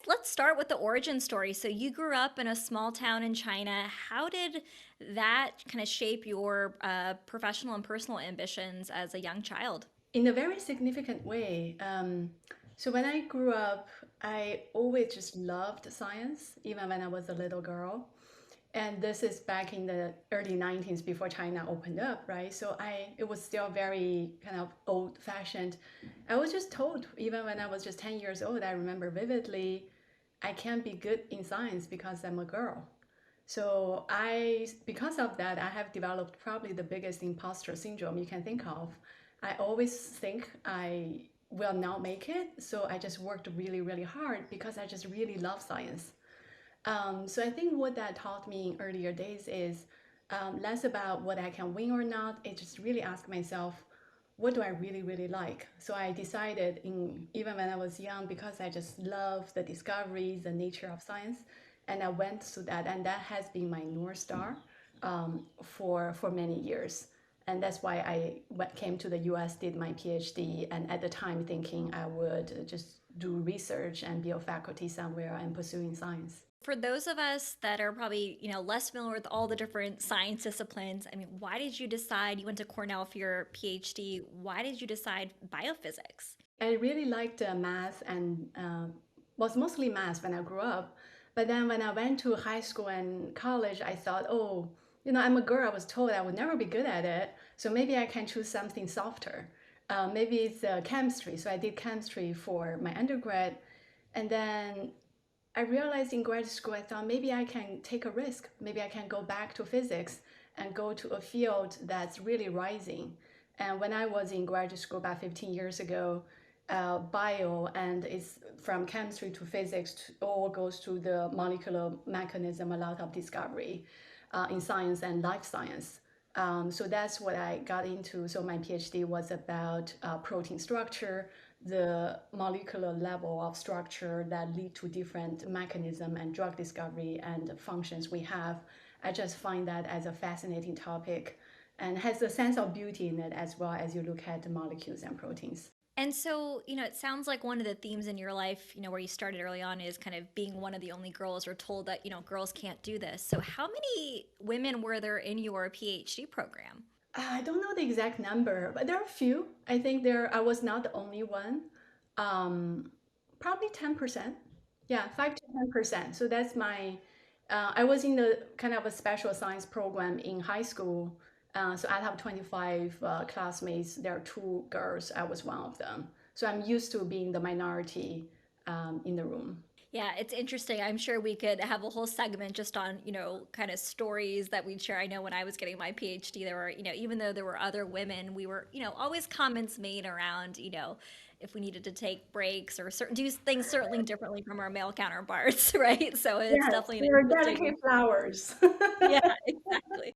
Let's start with the origin story. So you grew up in a small town in China. How did that kind of shape your professional and personal ambitions as a young child? In a very significant way. So when I grew up, I always just loved science, even when I was a little girl. And this is back in the early 90s before China opened up, right? So it was still very kind of old fashioned. I was just told, even when I was just 10 years old, I remember vividly, I can't be good in science because I'm a girl. So because of that, I have developed probably the biggest imposter syndrome you can think of. I always think I will not make it, so I just worked really, really hard because I just really love science. So I think what that taught me in earlier days is less about what I can win or not. It just really ask myself, what do I really, really like? So I decided even when I was young, because I just love the discoveries, the nature of science, and I went to that, and that has been my North Star for many years. And that's why came to the US, did my PhD, and at the time thinking I would just do research and be a faculty somewhere and pursuing science. For those of us that are probably, less familiar with all the different science disciplines, I mean, why did you decide you went to Cornell for your PhD? Why did you decide biophysics? I really liked math and was mostly math when I grew up. But then when I went to high school and college, I thought, oh, I'm a girl. I was told I would never be good at it. So maybe I can choose something softer. Maybe it's chemistry. So I did chemistry for my undergrad. And then I realized in grad school, I thought maybe I can take a risk. Maybe I can go back to physics and go to a field that's really rising. And when I was in graduate school about 15 years ago, bio and it's from chemistry to physics all goes to the molecular mechanism, a lot of discovery in science and life science. So that's what I got into. So my PhD was about protein structure, the molecular level of structure that lead to different mechanism and drug discovery and functions we have. I just find that as a fascinating topic and has a sense of beauty in it as well as you look at the molecules and proteins. And so, it sounds like one of the themes in your life, where you started early on is kind of being one of the only girls or told that, girls can't do this. So, how many women were there in your PhD program? I don't know the exact number, but there are a few. I think I was not the only one. Um, Probably 10%. Yeah, 5 to 10%. So I was in the kind of a special science program in high school. So out of 25 classmates, there are two girls. I was one of them. So I'm used to being the minority in the room. Yeah, it's interesting. I'm sure we could have a whole segment just on, kind of stories that we'd share. I know when I was getting my PhD, there were, even though there were other women, we were, always comments made around, if we needed to take breaks or certain do things certainly differently from our male counterparts, right? So it's Yes, definitely an there are interesting, delicate flowers. yeah, exactly.